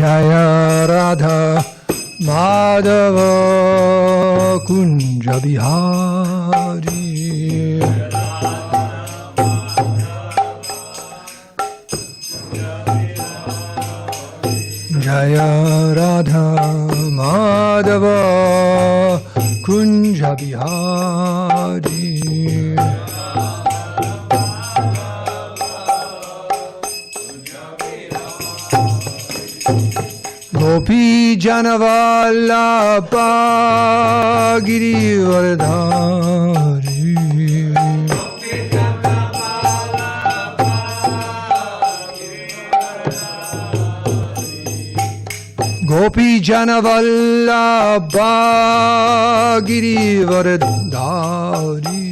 Jaya Radha Madhava Kunja Bihari. Jaya Radha Madhava Kunja Bihari. Gopi Janavallabha Girivardhari. Gopi Janavallabha Girivardhari.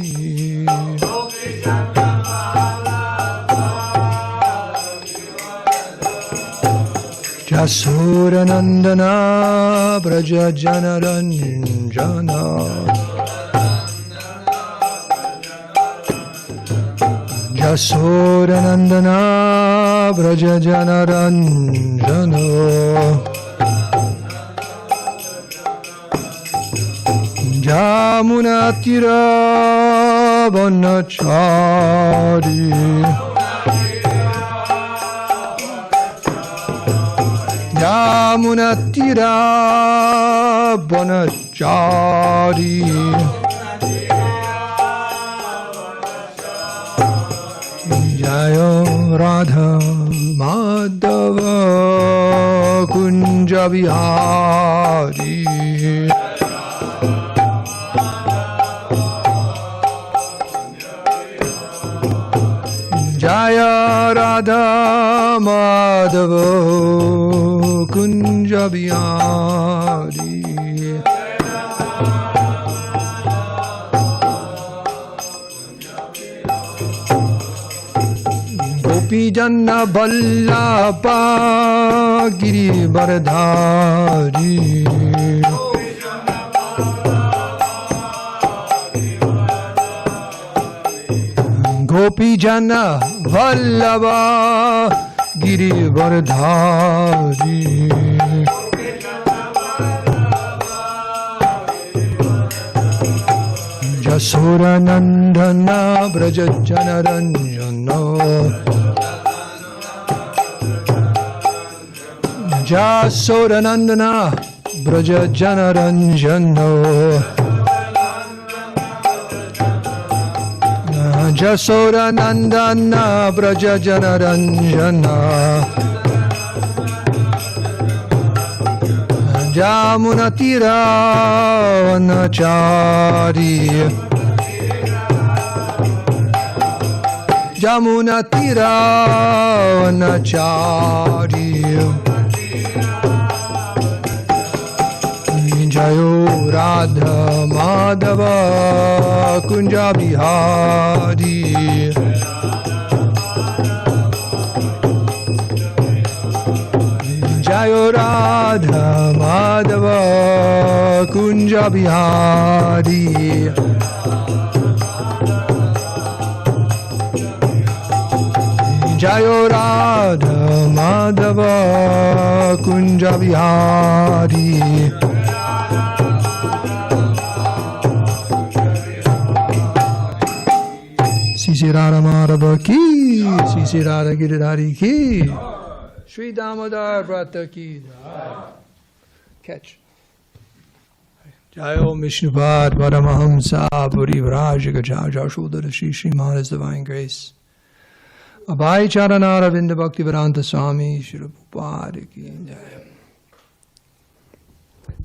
Jasuranandana Braja Janaranjana. Jasuranandana Braja Janaranjana. Jamunatira Vanachari. Yamunatira Bonachari. Jaya Radha Madhava Kunja Bihari. Jaya Radha Madhava Kunja Bihari. Gopi Janna Vallabha Girivardhari. Gopi Janna Vallabha Girivardhari. Jasuranandana Braja Janaranjana. Jasuranandana Braja Janaranjana. Jasodanandana Braja Janaranjana. Jamunatira Vanachari. Jamunatira Vanachari. Jayo Radha Madhava Kunja Bihari. Jayo Radha Madhava Kunja Bihari. Jayo Radha Madhava Kunja Bihari. Sri Radha Madhava ki, Sri Radha Giridhari ki, Sri Damodar Vrata ki. Catch. Jayo Mishnupad Paramahamsa Puri Vrajaka Jashodhara Shri Srimad Divine Grace. Abhay Charanara Vinda Bhakti Vedanta Swami Shri Prabhupada ki jai.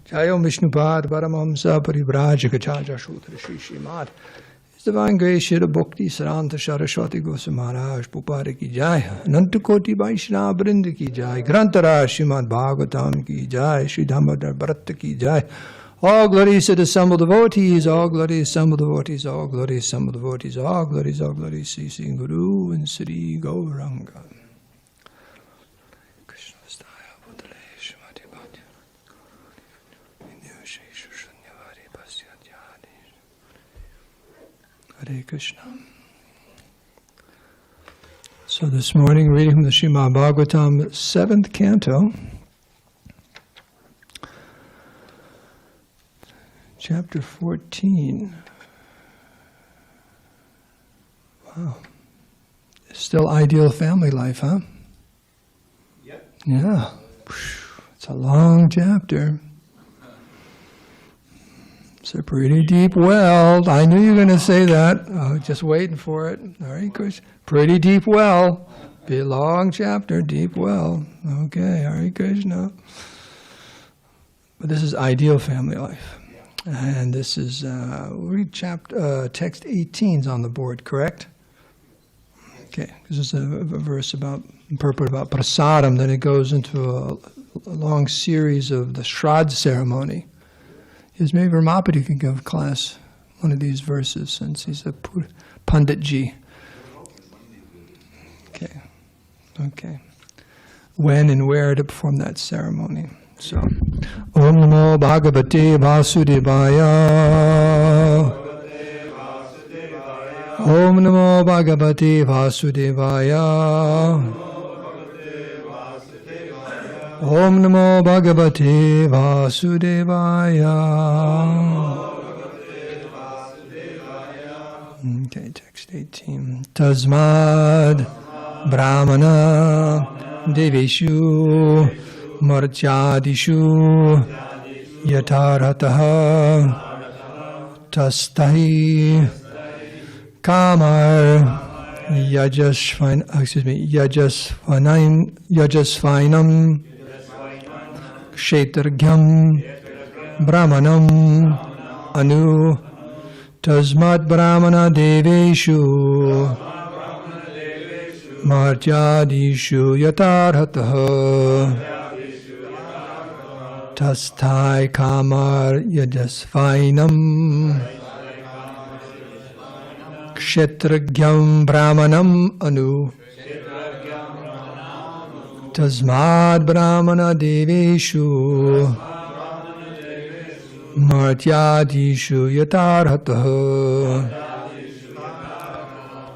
Jayo Mishnupad Paramahamsa Puri Vrajaka Jashodhara Shri Srimad Divine Grace Shri Bhakti Saranta Saraswati Goswami Maharaj Prabhupada ki jai. Ananta Koti Vaishnava Vrinda ki jai. Grantara Srimad Bhagavatam ki jai. Sri Dhammadhara ki jai. All glories to the assembled devotees, all glories assembled devotees, all glories assembled devotees, all glories, Sri Sri Guru and Sri Gauranga. Krishna Vastaya Bhutale Shrimati Bhakti Hare Krishna. So this morning, reading from the Srimad Bhagavatam, 7th canto, chapter 14. Wow. Still ideal family life, huh? Yep. Yeah. It's a long chapter. It's a pretty deep well. I knew you were going to say that. Just waiting for it. All right, Krishna. Pretty deep well. Be a long chapter, deep well. Okay, Hare Krishna. But this is ideal family life. And this is, read text 18's on the board, correct? Okay, this is a verse about, purport about Prasādam, then it goes into a long series of the Shraddha ceremony. Is maybe Ramapati can give class one of these verses since he's a Panditji. Okay. When and where to perform that ceremony. So, Om Namo Bhagavate Vasudevaya. Om Namo Bhagavate Vasudevaya. Om Namo Bhagavate Vasudevaya. Okay, text 18. Tasmad brāhmaṇa deveshu martyādishu yatarhataha tastai kamar yajasvainam kshetragyam brāhmaṇam anu tasmad brāhmaṇa deveshu martyādishu yatarhataha tastai kamar yajasvainam kshetragyam brāhmaṇam anu tasmad brāhmaṇa deveshu martyādishu yatarhataha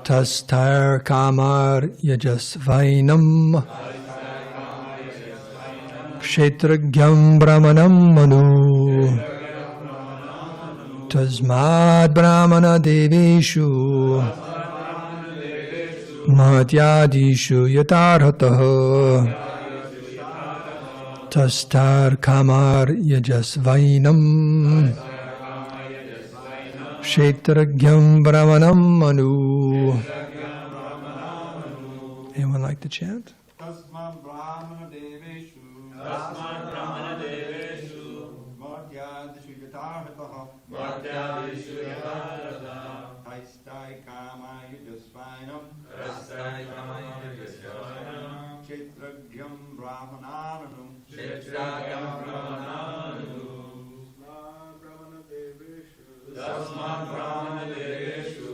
tastai kamar yajasvainam kshetragyam brāhmaṇam anu tasmad brāhmaṇa deveshu martyādishu yatarhataha tastai kamar yajasvainam kshetragyam brāhmaṇam anu. Anyone like to chant? Tasmad brāhmaṇa deveshu. Tasmad brāhmaṇa deveshu. Martyādishu yatarhataha. Martyādishu yatarhataha. Tastai kama yajasvainam. Tastai kama yajasvainam. Kshetragyam brāhmaṇānanu. Kshetragyam brāhmaṇānanu. Tasmad brāhmaṇa deveshu.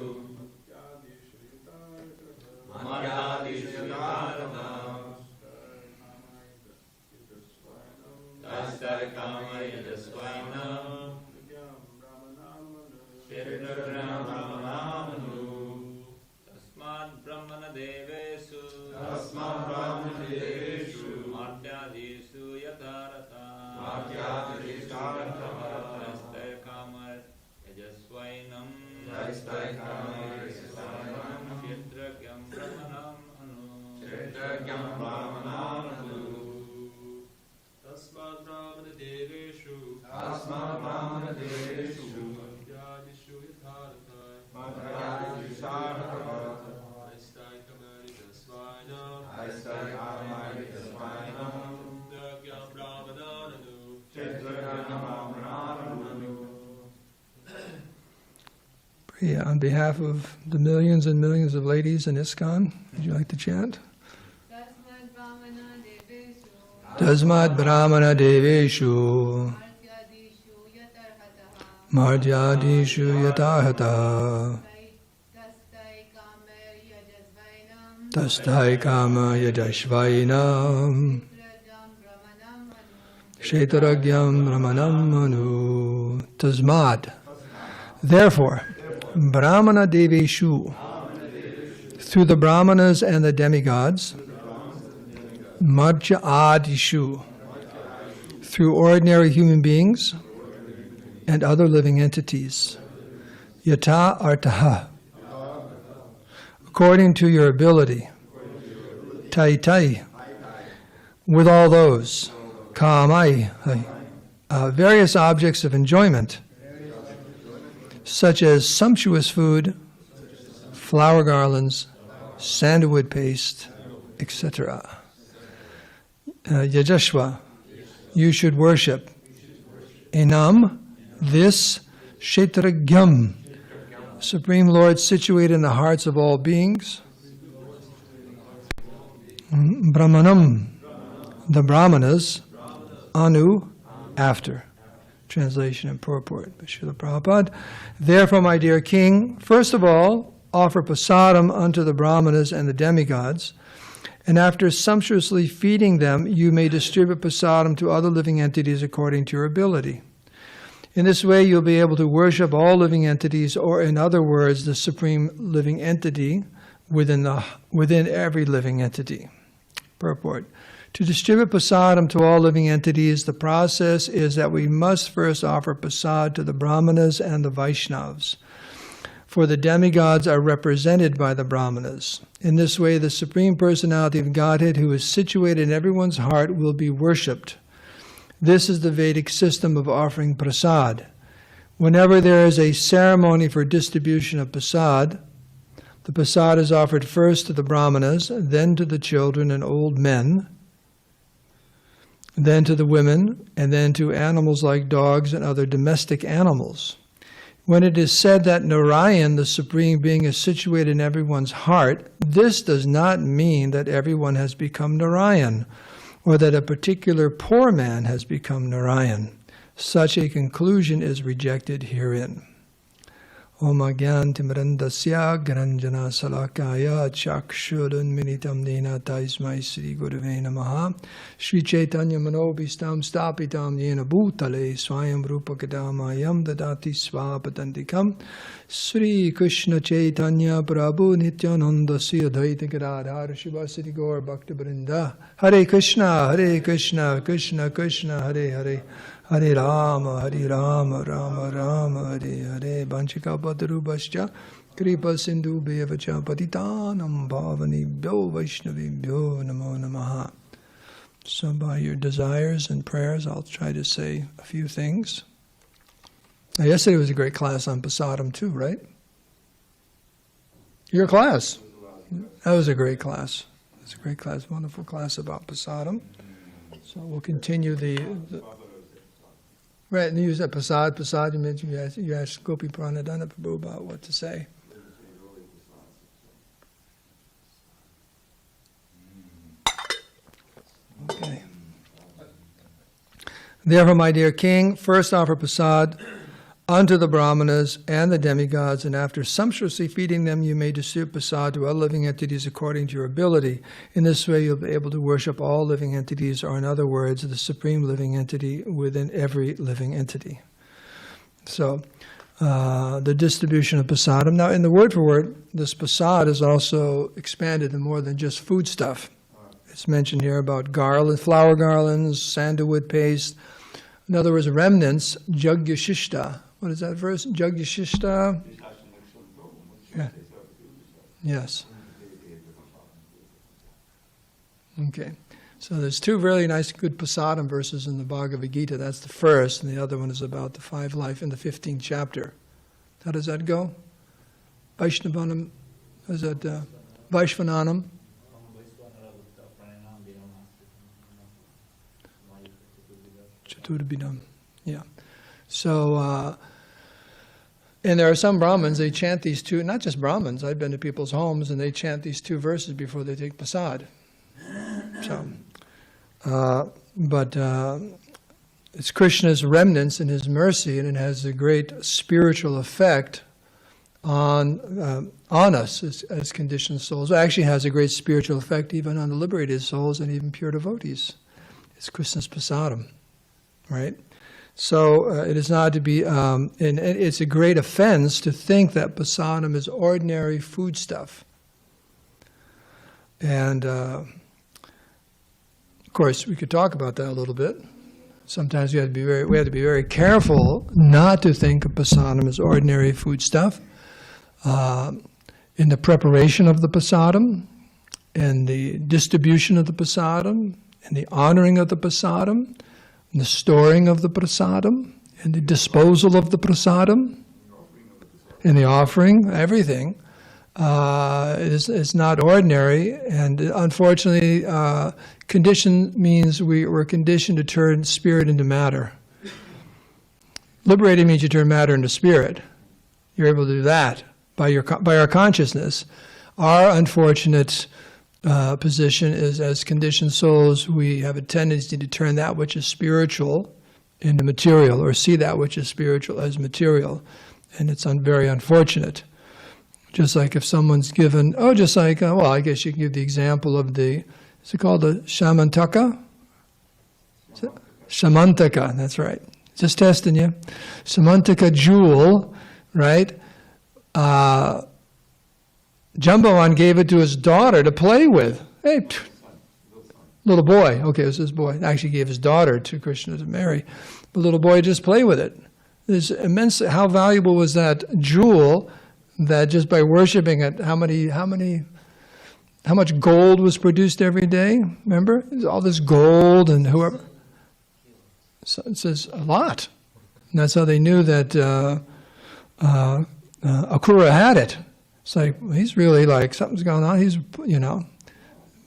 Martyādishu yatarhataha. Tastai kama yajasvainam. Kshetragyam brāhmaṇānanu. Tasmad brāhmaṇa deveshu. Tasmad brāhmaṇa deveshu. Martyādishu yatarhataha. Martyādishu yatarhataha. Tastai kama yajasvainam. Tastai kama yajasvainam. Kshetragyam brāhmaṇam anu. Kshetragyam brāhmaṇānanu. Tasmad brāhmaṇa deveshu. Tasmad brāhmaṇa deveshu. Martyādishu yatarhataha. Martyādishu yatarhataha. Tastai kama yajasvainam. Tastai kama yajasvainam. Kshetragyam brāhmaṇānanu. Kshetragyam brāhmaṇānanu. Yeah, on behalf of the millions and millions of ladies in ISKCON, would you like to chant? Tasmad brāhmaṇa deveshu martyādishu yatarhataha tastai kama yajasvainam kshetragyam brāhmaṇam anu. Tasmad. Therefore, brāhmaṇa deveshu, through the brāhmanas and the demigods, martyādishu, through ordinary human beings, and other living entities. Yata artaha, according to your ability. Tai tai, with all those. Kamai, various objects of enjoyment, such as sumptuous food, flower garlands, sandalwood paste, etc. Yajashva, you should worship. Enam, this Kshetragyam, Supreme Lord situated in the hearts of all beings. Brahmanam, the brāhmaṇas. Anu, after. Translation and purport by Srila Prabhupada. Therefore, my dear king, first of all, offer prasadam unto the brāhmanas and the demigods, and after sumptuously feeding them, you may distribute prasadam to other living entities according to your ability. In this way, you'll be able to worship all living entities, or in other words, the supreme living entity within every living entity. Purport. To distribute prasadam to all living entities, the process is that we must first offer prasad to the brāhmanas and the vaisnavas, for the demigods are represented by the brāhmanas. In this way, the Supreme Personality of Godhead, who is situated in everyone's heart, will be worshipped. This is the Vedic system of offering prasad. Whenever there is a ceremony for distribution of prasad, the prasad is offered first to the brāhmanas, then to the children and old men, then to the women, and then to animals like dogs and other domestic animals. When it is said that Narayan, the Supreme Being, is situated in everyone's heart, this does not mean that everyone has become Narayan, or that a particular poor man has become Narayan. Such a conclusion is rejected herein. Om Agyantimirandasya Garanjana Salakaya Chakshurunminitam Nena Taismai Sri Gurave Namaha Sri Chaitanya Manobhistam Stapitam Yena Bhutale Swayam Rupa Kadamayam Dadati Svapatantikam Sri Krishna Chaitanya Prabhu Nityananda Siyadhaita Gadadhara Shiva Sri Gaur Bhakti Vrinda Hare Krishna, Krishna Krishna, Hare Hare Hare Rama, Rama Rama, Hare Hare. Banchika Padarubhascha, Kripa Sindhu Bevacha, Patitanam Bhavanibhyo Vaishnavibhyo Namo Namaha. So by your desires and prayers, I'll try to say a few things. Now, yesterday was a great class on Prasadam too, right? Your class. That was a great class. It was a great class, wonderful class about Prasadam. So we'll continue the right, and you use that Prasad, you mentioned you asked Gopi Pranadana Prabhu about what to say. Okay. Therefore, my dear king, first offer prasad unto the brāhmanas and the demigods, and after sumptuously feeding them, you may distribute prasad to other living entities according to your ability. In this way, you'll be able to worship all living entities, or in other words, the supreme living entity within every living entity. So, the distribution of prasadam. Now, in the word for word, this prasad is also expanded to more than just food stuff. It's mentioned here about flower garlands, sandalwood paste. In other words, remnants, jagyashishta. What is that verse? Jagyashishta? Yeah. Yes. Okay. So there's two really nice, good prasadam verses in the Bhagavad Gita. That's the first, and the other one is about the five life in the 15th chapter. How does that go? Vaishnavanam, is that Vaishvananam? Chaturbidam. Yeah. So, and there are some Brahmins, they chant these two, not just Brahmins, I've been to people's homes and they chant these two verses before they take prasad. So, but it's Krishna's remnants and his mercy, and it has a great spiritual effect on us as conditioned souls. It actually has a great spiritual effect even on the liberated souls and even pure devotees. It's Krishna's prasadam. Right? So it is not to be, and it's a great offense to think that prasadam is ordinary foodstuff. And of course, we could talk about that a little bit. Sometimes we have to be very careful not to think of prasadam as ordinary food stuff. In the preparation of the prasadam, in the distribution of the prasadam, in the honoring of the prasadam, in the storing of the prasadam, in the disposal of the prasadam, in the offering, everything is not ordinary. And unfortunately, condition means we're conditioned to turn spirit into matter. Liberated means you turn matter into spirit. You're able to do that by our consciousness. Our unfortunate position is, as conditioned souls, we have a tendency to turn that which is spiritual into material, or see that which is spiritual as material. And it's very unfortunate. Just like if someone's given, well, I guess you can give the example of is it called the Shamantaka? Shamantaka, that's right. Just testing you. Shamantaka jewel, right? Jambavan gave it to his daughter to play with. Hey, little boy. Okay, it was his boy. Actually gave his daughter to Krishna to marry. The little boy just play with it. There's immense. How valuable was that jewel? That just by worshiping it, how much gold was produced every day? Remember, there's all this gold and whoever. So it says a lot, and that's how they knew that Akura had it. It's like, well, he's really like, something's going on. He's,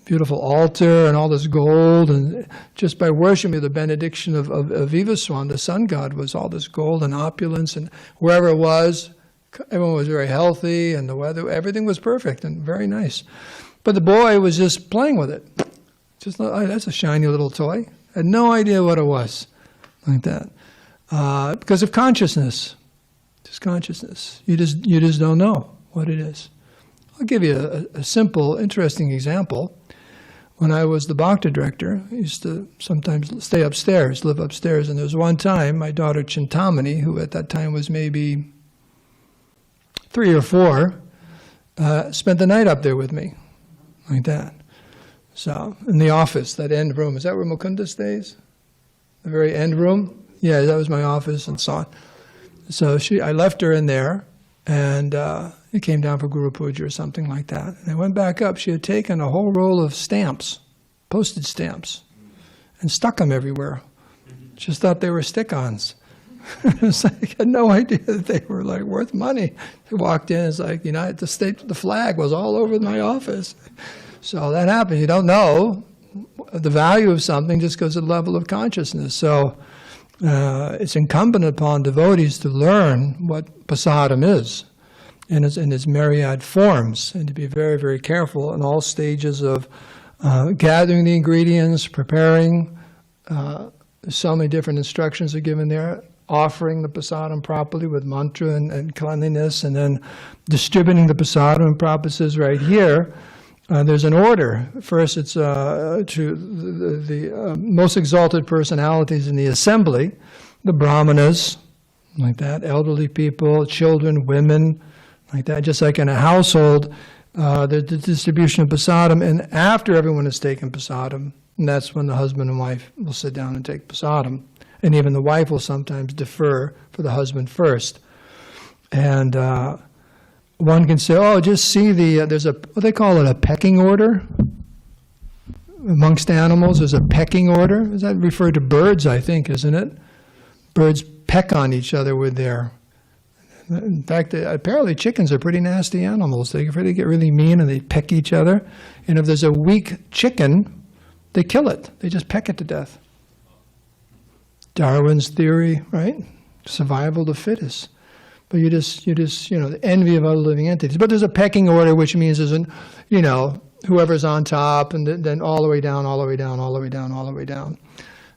beautiful altar and all this gold, and just by worshiping the benediction of Vivaswan, the sun god, was all this gold and opulence, and wherever it was, everyone was very healthy, and the weather, everything was perfect and very nice. But the boy was just playing with it. Just, oh, that's a shiny little toy. Had no idea what it was, like that. Because of consciousness. Just consciousness. You just don't know what it is. I'll give you a simple, interesting example. When I was the Bhakti director, I used to sometimes stay upstairs, live upstairs, and there was one time my daughter Chintamani, who at that time was maybe 3 or 4, spent the night up there with me, like that. So, in the office, that end room, is that where Mukunda stays? The very end room? Yeah, that was my office and so on. So I left her in there, and it came down for Guru Puja or something like that. And I went back up. She had taken a whole roll of stamps, postage stamps, and stuck them everywhere. Just thought they were stick-ons. It's like, I had no idea that they were like worth money. I walked in, it's like, the flag was all over my office. So that happens. You don't know the value of something just because of the level of consciousness. So it's incumbent upon devotees to learn what prasadam is in its myriad forms, and to be very, very careful in all stages of gathering the ingredients, preparing. So many different instructions are given there. Offering the prasadam properly with mantra and cleanliness, and then distributing the prasadam. And Prabhupada says right here, there's an order. First, it's to the most exalted personalities in the assembly, the brāhmaṇas, like that, elderly people, children, women, like that. Just like in a household, the distribution of prasadam, and after everyone has taken prasadam, and that's when the husband and wife will sit down and take prasadam. And even the wife will sometimes defer for the husband first. And one can say, oh, just see there's what they call it, a pecking order? Amongst animals, there's a pecking order. Is that referred to birds, I think, isn't it? Birds peck on each other with their... In fact, apparently chickens are pretty nasty animals. They really get really mean and they peck each other. And if there's a weak chicken, they kill it. They just peck it to death. Darwin's theory, right? Survival of the fittest. But you just, the envy of other living entities. But there's a pecking order, which means there's whoever's on top, and then all the way down, all the way down, all the way down, all the way down.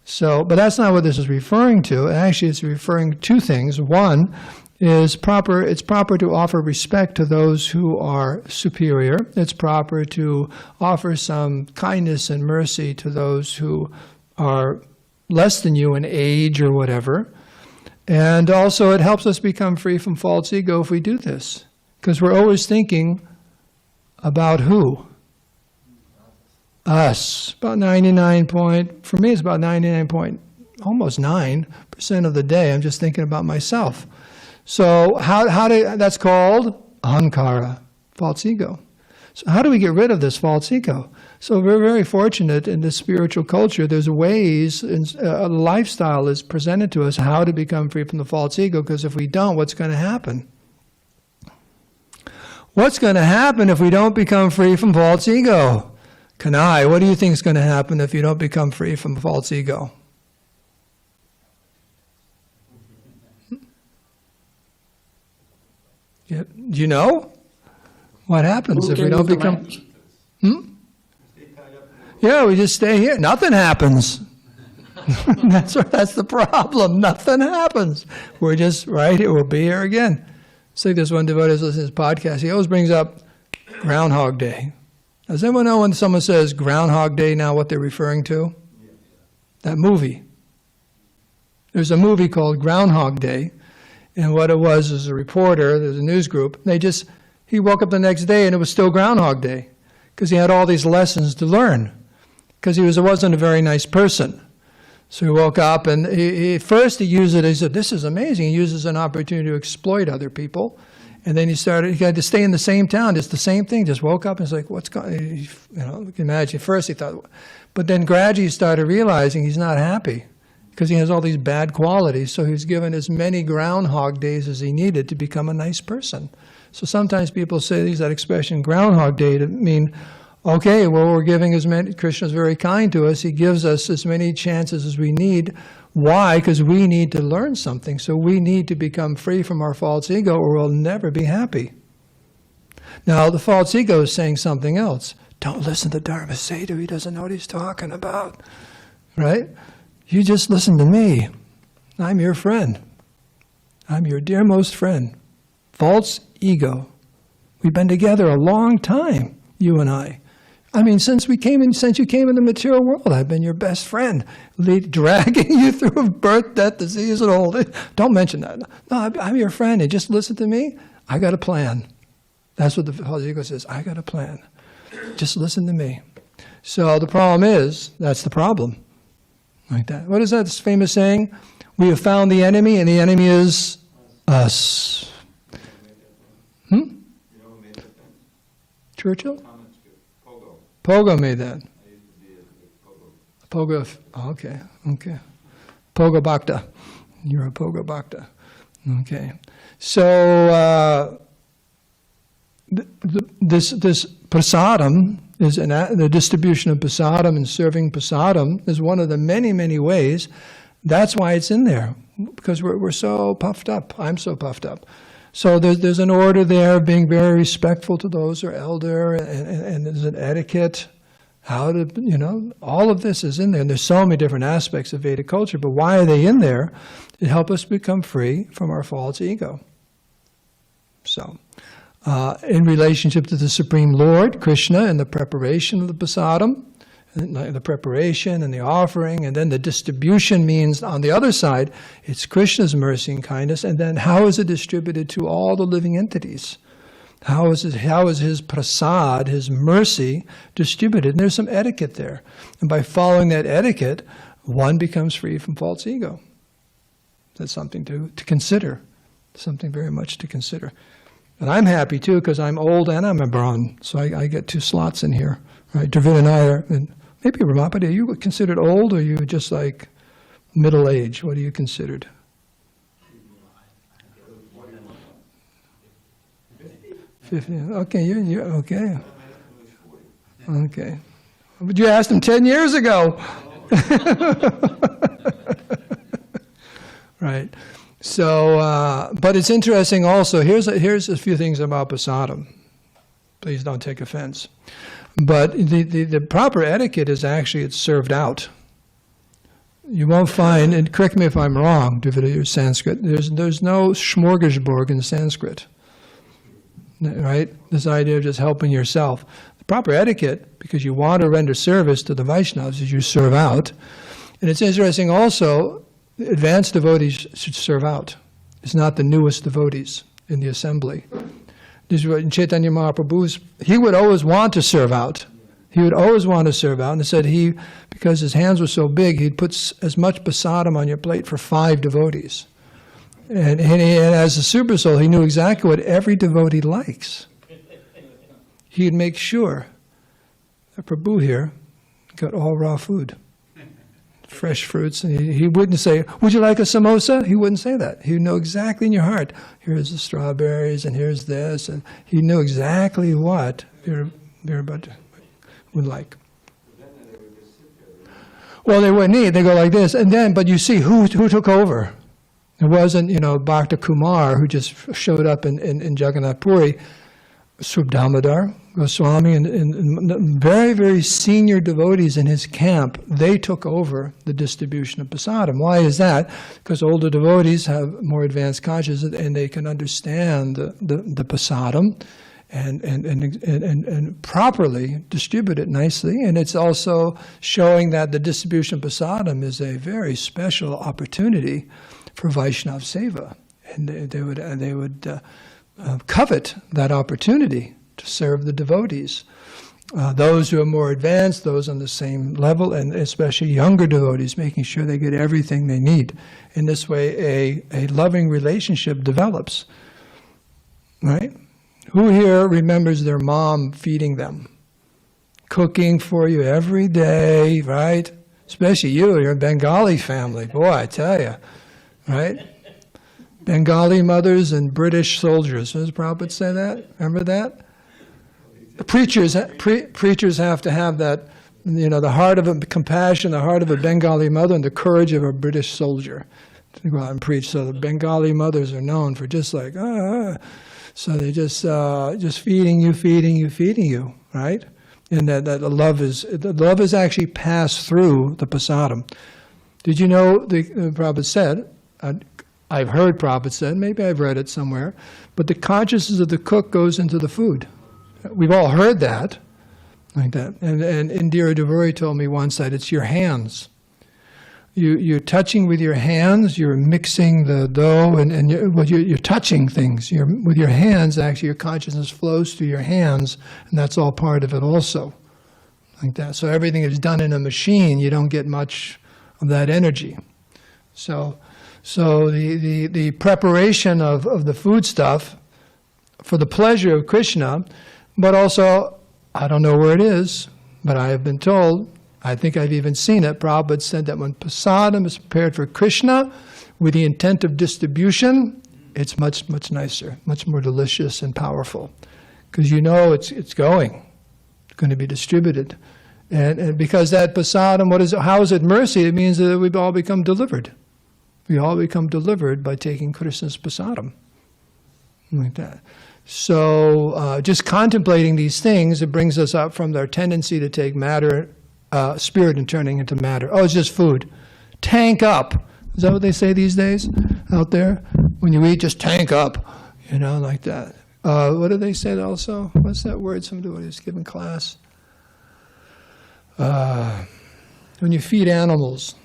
So, but that's not what this is referring to. Actually, it's referring to 2 things. One is it's proper to offer respect to those who are superior. It's proper to offer some kindness and mercy to those who are less than you in age or whatever. And also it helps us become free from false ego if we do this. Because we're always thinking about who? Us. For me it's about 99 almost 9% of the day, I'm just thinking about myself. So that's called ahankara, false ego. So how do we get rid of this false ego? So we're very fortunate in this spiritual culture. There's ways, a lifestyle is presented to us how to become free from the false ego, because if we don't, what's going to happen? What's going to happen if we don't become free from false ego? Kanai, what do you think is going to happen if you don't become free from false ego? Do you know? What happens if we don't become... Yeah, we just stay here. Nothing happens. That's the problem. Nothing happens. We're just right here. We'll be here again. It's like this one devotee who's listening to this podcast. He always brings up Groundhog Day. Does anyone know when someone says Groundhog Day now what they're referring to? That movie. There's a movie called Groundhog Day. And what it was is a reporter, there's a news group, he woke up the next day and it was still Groundhog Day because he had all these lessons to learn because he wasn't a very nice person. So he woke up and first he used it, he said, this is amazing. He uses an opportunity to exploit other people. And then he had to stay in the same town. It's the same thing. Just woke up and was like, what's going on? You can imagine. First he thought, but then gradually he started realizing he's not happy because he has all these bad qualities. So he's given as many groundhog days as he needed to become a nice person. So sometimes people use that expression, Groundhog Day, to mean, okay, well, we're giving as many, Krishna's very kind to us. He gives us as many chances as we need. Why? Because we need to learn something. So we need to become free from our false ego or we'll never be happy. Now, the false ego is saying something else. Don't listen to Dharmasetu. He doesn't know what he's talking about. Right? You just listen to me. I'm your friend. I'm your dearmost friend. False ego. We've been together a long time, you and I. I mean, since you came in the material world, I've been your best friend, dragging you through birth, death, disease, and old age. Don't mention that. No, I'm your friend, and just listen to me. I got a plan. That's what the false ego says. I got a plan. Just listen to me. So the problem is, that's the problem. Like that. What is that famous saying? We have found the enemy, and the enemy is us. Churchill? Pogo made that. Pogo, okay. Pogo Bhakta. You're a Pogo Bhakta. Okay. So this prasadam is the distribution of prasadam and serving prasadam is one of the many, many ways. That's why it's in there, because we're so puffed up. I'm so puffed up. So there's an order there of being very respectful to those who are elder, and there's an etiquette, how to, all of this is in there. And there's so many different aspects of Vedic culture, but why are they in there? To help us become free from our false ego. So, in relationship to the Supreme Lord, Krishna, and the preparation of the prasadam, the preparation and the offering, and then the distribution means on the other side, it's Krishna's mercy and kindness, and then how is it distributed to all the living entities? How is his prasad, his mercy, distributed? And there's some etiquette there. And by following that etiquette, one becomes free from false ego. That's something to consider, something very much to consider. And I'm happy too, because I'm old and I'm a Brahmin, so I get 2 slots in here. Right? Dravid and I are, and maybe Ramapati, are you considered old or are you just like middle age? What are you considered? 50. Okay, you're okay. Okay. But you asked him 10 years ago. Right. So, but it's interesting also, here's a few things about prasadam. Please don't take offense. But the proper etiquette is actually it's served out. You won't find, and correct me if I'm wrong, Dravida or Sanskrit, there's no smorgasbord in Sanskrit. Right? This idea of just helping yourself. The proper etiquette, because you want to render service to the Vaishnavas, is you serve out. And it's interesting also, advanced devotees should serve out. It's not the newest devotees in the assembly. This is what Chaitanya Mahaprabhu's, he would always want to serve out. He would always want to serve out, and said because his hands were so big, he'd put as much prasadam on your plate for 5 devotees. And as a super soul, he knew exactly what every devotee likes. He'd make sure that Prabhu here got all raw food, fresh fruits. And he wouldn't say, "Would you like a samosa?" He wouldn't say that. He would know exactly in your heart, here's the strawberries, and here's this. And he knew exactly what Virabhadra would like. Well, they wouldn't eat. They go like this. And then, but you see, who took over? It wasn't, Bhakta Kumar who just showed up in Jagannath Puri. Subdhammadar Goswami and very, very senior devotees in his camp, they took over the distribution of prasadam. Why is that? Because older devotees have more advanced consciousness and they can understand the prasadam and properly distribute it nicely. And it's also showing that the distribution of prasadam is a very special opportunity for Vaishnava Seva. And they would covet that opportunity to serve the devotees. Those who are more advanced, those on the same level, and especially younger devotees, making sure they get everything they need. In this way, a loving relationship develops. Right? Who here remembers their mom feeding them? Cooking for you every day, right? Especially you're a Bengali family. Boy, I tell you, right? Bengali mothers and British soldiers. Does Prabhupada say that? Remember that? The preachers have to have that, the heart of a compassion, the heart of a Bengali mother, and the courage of a British soldier to go out and preach. So the Bengali mothers are known for just like, so they just feeding you, right? And that the love is actually passed through the prasadam. Did you know the Prabhupada said? I've heard Prabhupada said, maybe I've read it somewhere, but the consciousness of the cook goes into the food. We've all heard that, like that. And Indira Devori told me once that it's your hands. You're touching with your hands, you're mixing the dough, and you're touching things. With your hands, actually, your consciousness flows through your hands, and that's all part of it also, like that. So everything is done in a machine, you don't get much of that energy. So the preparation of the food stuff for the pleasure of Krishna, but also, I don't know where it is, but I have been told, I think I've even seen it, Prabhupada said that when prasadam is prepared for Krishna with the intent of distribution, it's much, much nicer, much more delicious and powerful. Because it's going to be distributed. And because that prasadam, how is it mercy? It means that we've all become delivered. We all become delivered by taking Krishna's prasadam. Like that. So just contemplating these things, it brings us up from our tendency to take spirit and turning into matter. Oh, it's just food. Tank up. Is that what they say these days out there? When you eat, just tank up. Like that. What do they say also? What's that word somebody was giving class? When you feed animals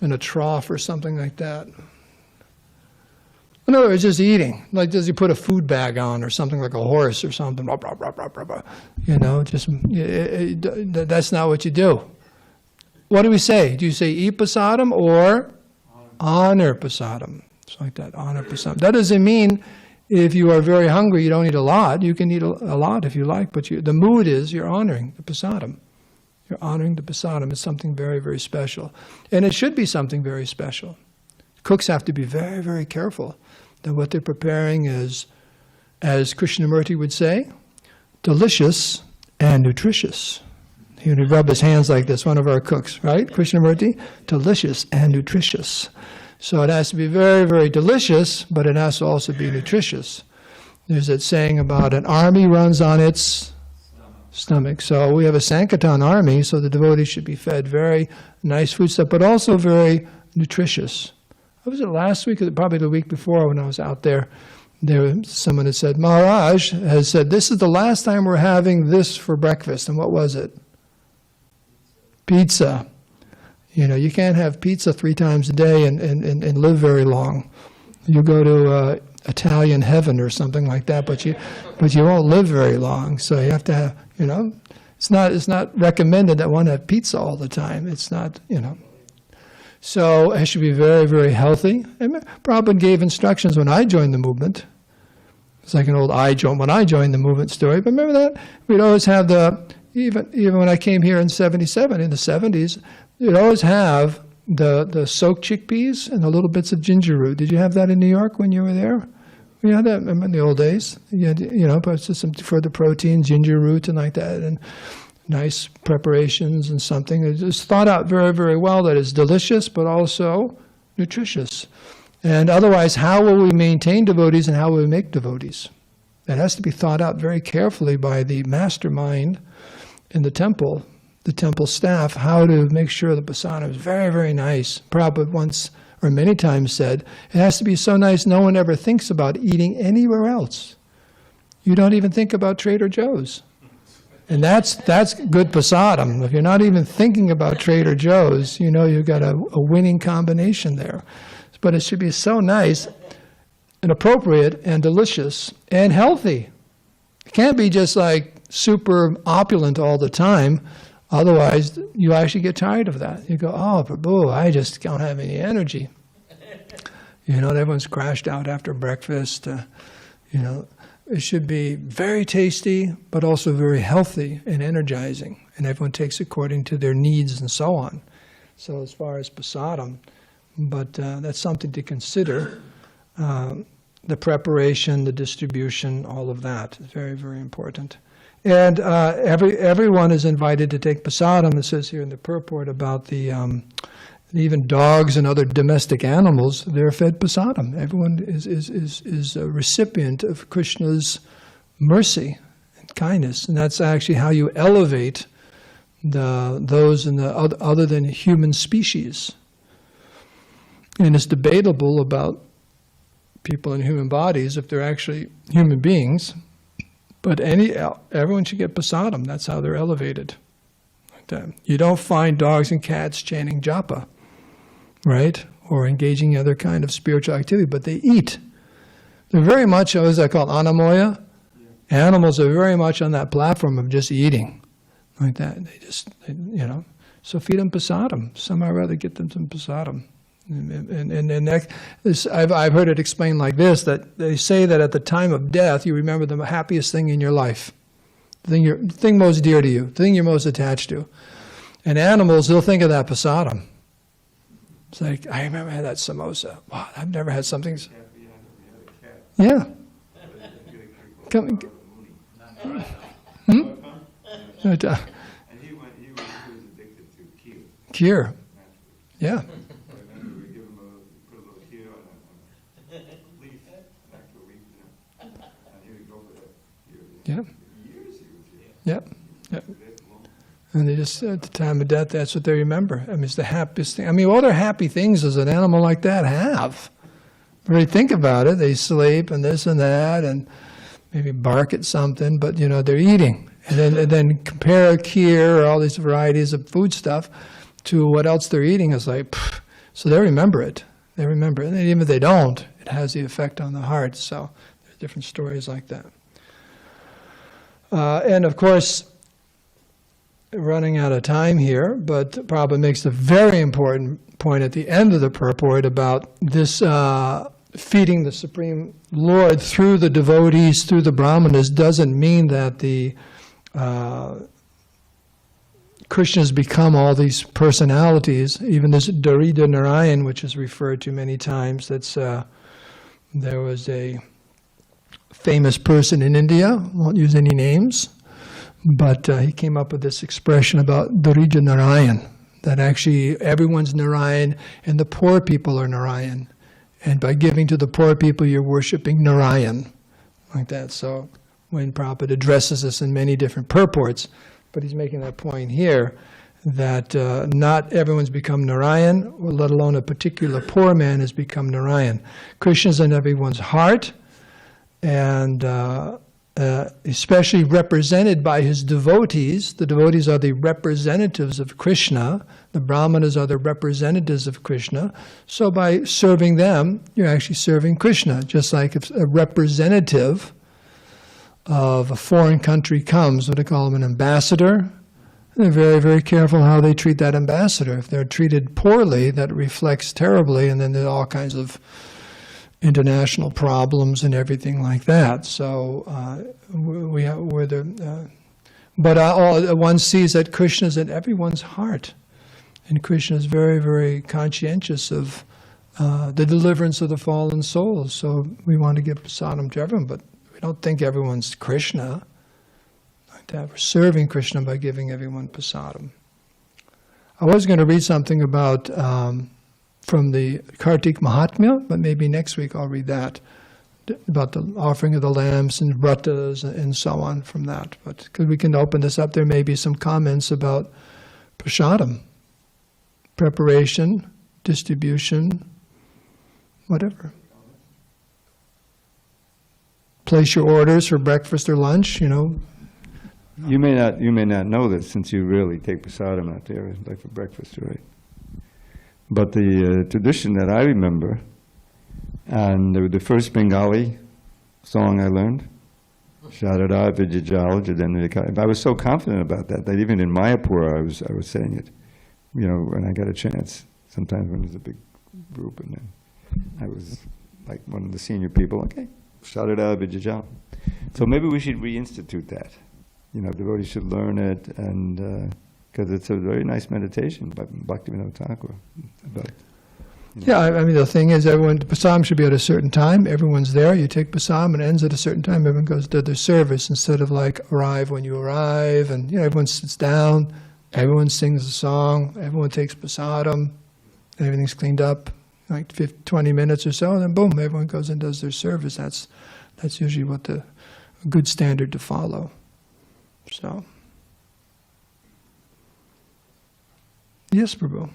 in a trough or something like that. In other words, just eating. Like, does you put a food bag on or something like a horse or something? That's not what you do. What do we say? Do you say eat prasadam or honor prasadam? It's like that, honor prasadam. That doesn't mean if you are very hungry, you don't eat a lot. You can eat a lot if you like, but the mood is you're honoring the prasadam. You're honoring the prasadam. It's something very, very special. And it should be something very special. Cooks have to be very, very careful that what they're preparing is, as Krishnamurti would say, delicious and nutritious. He would rub his hands like this, one of our cooks, right? Krishnamurti, delicious and nutritious. So it has to be very, very delicious, but it has to also be nutritious. There's that saying about an army runs on its stomach. So we have a Sankirtan army, so the devotees should be fed very nice food stuff, but also very nutritious. Was it last week or probably the week before when I was out there? Someone had said, Maharaj has said, this is the last time we're having this for breakfast. And what was it? Pizza. You can't have pizza 3 times a day and live very long. You go to Italian heaven or something like that, but you won't live very long. So you have to have, It's not recommended that one have pizza all the time. It's not, So it should be very, very healthy. And Prabhupada gave instructions when I joined the movement. It's like an old when I joined the movement story. But remember that? We'd always have even when I came here in 77, in the 70s, you'd always have the soaked chickpeas and the little bits of ginger root. Did you have that in New York when you were there? We had that in the old days. You had, but it's just some further proteins, ginger root and like that, and nice preparations and something. It's just thought out very, very well that is delicious but also nutritious. And otherwise, how will we maintain devotees and how will we make devotees? It has to be thought out very carefully by the mastermind in the temple staff, how to make sure the prasadam is very, very nice. Prabhupada once or many times said, it has to be so nice no one ever thinks about eating anywhere else. You don't even think about Trader Joe's. And that's good prasadam. If you're not even thinking about Trader Joe's, you've got a winning combination there. But it should be so nice and appropriate and delicious and healthy. It can't be just like super opulent all the time. Otherwise, you actually get tired of that. You go, oh, Prabhu, I just don't have any energy. Everyone's crashed out after breakfast. It should be very tasty, but also very healthy and energizing. And everyone takes according to their needs and so on. So as far as prasadam, but that's something to consider. The preparation, the distribution, all of that is very, very important. And everyone is invited to take prasadam. It says here in the purport about even dogs and other domestic animals, they're fed prasadam. Everyone is a recipient of Krishna's mercy and kindness. And that's actually how you elevate those in the other than human species. And it's debatable about people in human bodies if they're actually human beings. But everyone should get prasadam. That's how they're elevated. You don't find dogs and cats chanting japa, right? Or engaging in other kind of spiritual activity, but they eat. They're very much, what is that called, anamoya? Yeah. Animals are very much on that platform of just eating, like that. So feed them prasadam. Somehow or other get them some prasadam. And I've heard it explained like this, that they say that at the time of death, you remember the happiest thing in your life, the thing most dear to you, the thing you're most attached to. And animals, they'll think of that prasadam. It's like, I remember I had that samosa. Wow, I've never had something. Yeah. Come. Hmm? And he was addicted to Kheer. Yeah. Yeah. Yeah. Yeah. And they just, at the time of death, that's what they remember. I mean, it's the happiest thing. I mean, what are happy things does an animal like that have? Really think about it. They sleep and this and that and maybe bark at something, but, they're eating. And then compare kheer or all these varieties of food stuff to what else they're eating. It's like, pfft. So they remember it. They remember it. And even if they don't, it has the effect on the heart. So there's different stories like that. And of course, running out of time here, but Prabhupada makes a very important point at the end of the purport about this feeding the Supreme Lord through the devotees, through the brāhmaṇas, doesn't mean that the Krishna's become all these personalities. Even this Darida Narayan, which is referred to many times, there was a famous person in India, won't use any names, but he came up with this expression about Darida Narayan, that actually everyone's Narayan and the poor people are Narayan. And by giving to the poor people, you're worshipping Narayan, like that. So when Prabhupada addresses this in many different purports, but he's making that point here, that not everyone's become Narayan, let alone a particular poor man has become Narayan. Krishna's in everyone's heart, and especially represented by his devotees. The devotees are the representatives of Krishna. The brāhmanas are the representatives of Krishna. So by serving them, you're actually serving Krishna. Just like if a representative of a foreign country comes, what they call them, an ambassador. They're very, very careful how they treat that ambassador. If they're treated poorly, that reflects terribly, and then there's all kinds of international problems and everything like that. So one sees that Krishna is in everyone's heart, and Krishna is very, very conscientious of the deliverance of the fallen souls. So we want to give prasadam to everyone, but we don't think everyone's Krishna. We're serving Krishna by giving everyone prasadam. I was going to read something about from the Kartik Mahatmya, but maybe next week I'll read that, about the offering of the lambs and vratas and so on from that. But because we can open this up, there may be some comments about prasadam, preparation, distribution, whatever. Place your orders for breakfast or lunch, you know. You may not know this, since you really take prasadam out there, like for breakfast, right? But the tradition that I remember, and the first Bengali song I learned, Sharada Vijayal Jadanvikaya. I was so confident about that even in Mayapur I was saying it, you know, when I got a chance. Sometimes when there's a big group, and then I was like one of the senior people. Okay, Sharada Vijayal. So maybe we should reinstitute that. You know, devotees should learn it, and because it's a very nice meditation by Bhaktivinoda Thakur. Yeah, I mean, the thing is, prasadam should be at a certain time. Everyone's there. You take prasadam, and it ends at a certain time. Everyone goes to their service instead of like arrive when you arrive, and you know, everyone sits down, everyone sings a song, everyone takes prasadam, everything's cleaned up, like 20 minutes or so, and then boom, everyone goes and does their service. That's usually what a good standard to follow. So, yes, Prabhu.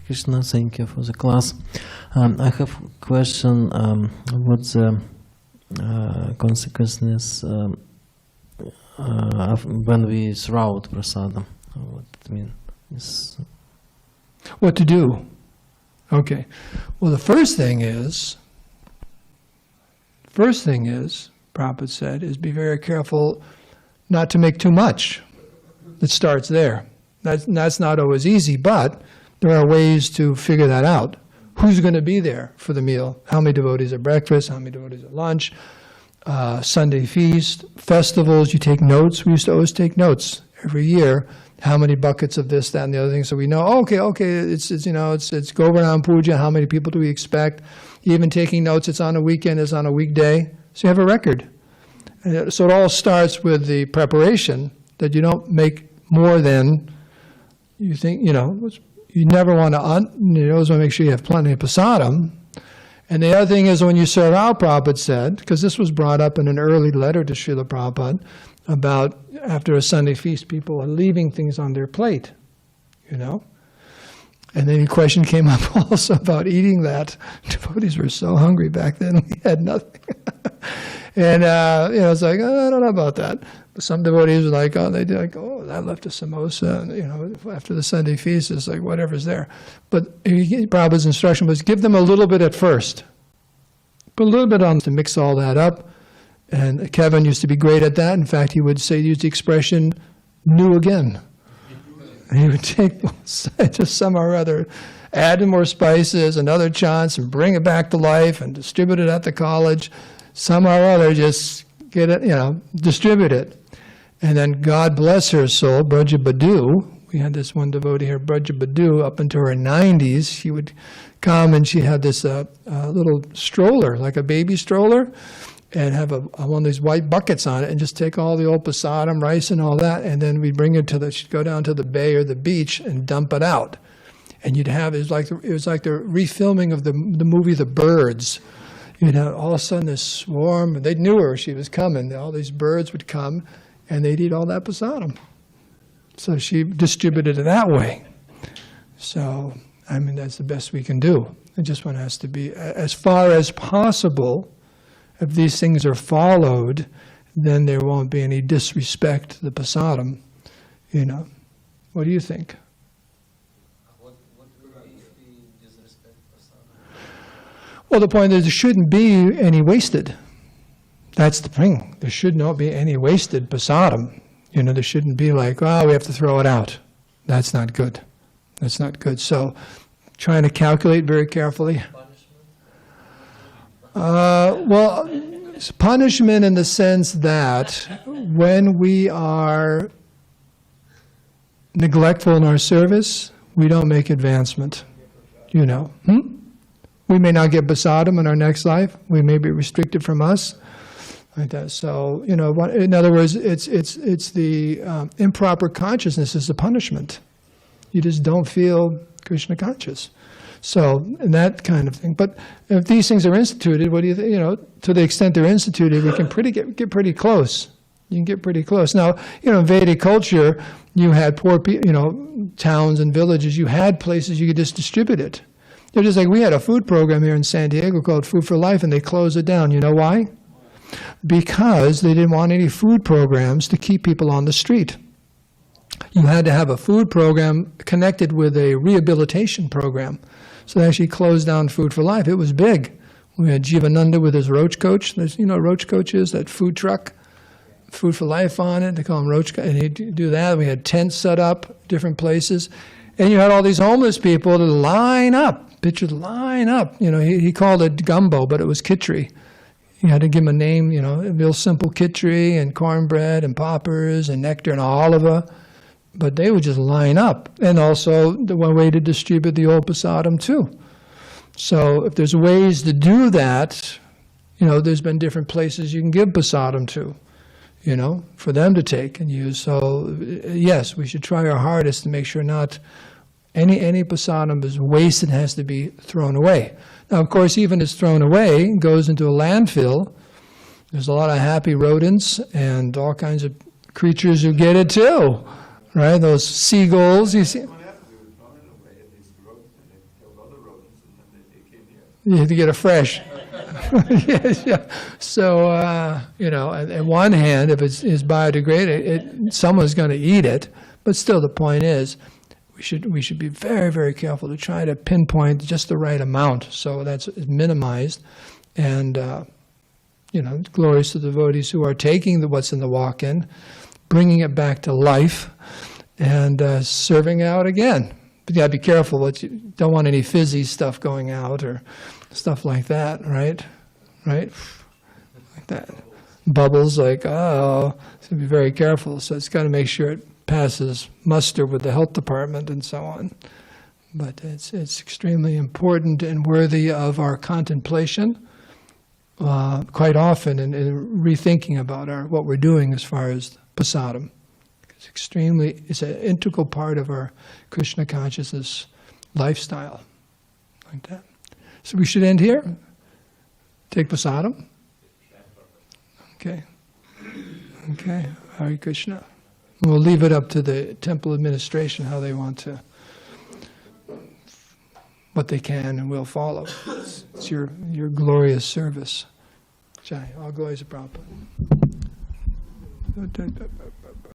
Krishna, thank you for the class. I have a question. What's the consequences when we throw out prasadam? What it means? What to do? Okay. Well, the first thing is, Prabhupada said, is be very careful not to make too much. It starts there. That's not always easy, but there are ways to figure that out. Who's going to be there for the meal? How many devotees at breakfast? How many devotees at lunch? Sunday feast, festivals, you take notes. We used to always take notes every year. How many buckets of this, that, and the other thing, so we know. Okay, it's Govardhan Puja. How many people do we expect? Even taking notes. It's on a weekend. It's on a weekday. So you have a record. So it all starts with the preparation, that you don't make more than you think. You know, you never want to. You always want to make sure you have plenty of prasadam. And the other thing is, when you serve out, Prabhupada said, because this was brought up in an early letter to Srila Prabhupada, about after a Sunday feast, people are leaving things on their plate, you know. And then a question came up also about eating that. Devotees were so hungry back then, we had nothing. And, you know, it's like, oh, I don't know about that. But some devotees were like, oh, they did like, oh, that left a samosa, and, you know, after the Sunday feast, it's like whatever's there. But Prabhupada's instruction was give them a little bit at first. Put a little bit on to mix all that up. And Kevin used to be great at that. In fact, he would use the expression, new again. And he would take just somehow or other, add more spices, another chance, and bring it back to life and distribute it at the college. Somehow or other, just get it, you know, distribute it. And then God bless her soul, Braja Badu. We had this one devotee here, Braja Badu, up into her 90s. She would come and she had this little stroller, like a baby stroller, and have one of these white buckets on it, and just take all the old prasadam, rice, and all that, and then we'd bring it she'd go down to the bay or the beach and dump it out. And you'd have, it was like the refilming of the movie The Birds. You'd have all of a sudden this swarm, they knew her, she was coming, all these birds would come, and they'd eat all that prasadam. So she distributed it that way. So, I mean, that's the best we can do. It just one has to be, as far as possible, if these things are followed, then there won't be any disrespect to the prasadam, you know. What do you think? Well, the point is there shouldn't be any wasted. That's the thing. There should not be any wasted prasadam. There shouldn't be like, oh, we have to throw it out. That's not good. That's not good. So trying to calculate very carefully. Well, it's punishment in the sense that when we are neglectful in our service, we don't make advancement. We may not get prasadam in our next life. We may be restricted from us. Like that. So, in other words, it's the improper consciousness is the punishment. You just don't feel Krishna conscious. So, and that kind of thing. But if these things are instituted, what do you think? To the extent they're instituted, we can get pretty close. You can get pretty close. Now, in Vedic culture, you had poor people, towns and villages. You had places you could just distribute it. They're just like, we had a food program here in San Diego called Food for Life, and they closed it down. You know why? Because they didn't want any food programs to keep people on the street. You had to have a food program connected with a rehabilitation program. So they actually closed down Food for Life. It was big. We had Jivananda with his Roach Coach. There's, Roach Coach is that food truck, Food for Life on it. They call him Roach Coach. And he'd do that. We had tents set up, different places. And you had all these homeless people to line up, pictures line up. He called it gumbo, but it was khichdi. You had to give them a name, a real simple khichdi and cornbread and poppers and nectar and oliva. But they would just line up. And also the one way to distribute the old prasadam too. So if there's ways to do that, there's been different places you can give prasadam to, for them to take and use. So yes, we should try our hardest to make sure not any prasadam is wasted, has to be thrown away. Now, of course, even if it's thrown away, it goes into a landfill. There's a lot of happy rodents and all kinds of creatures who get it too, right? Those seagulls, you see. You have to get it fresh. Yes, yeah. So, on one hand, if it's biodegraded, someone's going to eat it. But still, the point is, we should be very, very careful to try to pinpoint just the right amount, so that's minimized. And glorious to the devotees who are taking what's in the walk-in, bringing it back to life, and serving out again. But you got to be careful. You don't want any fizzy stuff going out or stuff like that, right? Right? Like that. Bubbles, so be very careful. So it's got to make sure it passes muster with the health department and so on. But it's extremely important and worthy of our contemplation quite often and rethinking about what we're doing as far as prasadam. It's an integral part of our Krishna consciousness lifestyle, like that. So we should end here. Take prasadam. Okay. Hare Krishna. We'll leave it up to the temple administration how they want to, what they can and will follow. It's your glorious service. Jai. All glories of Prabhupada.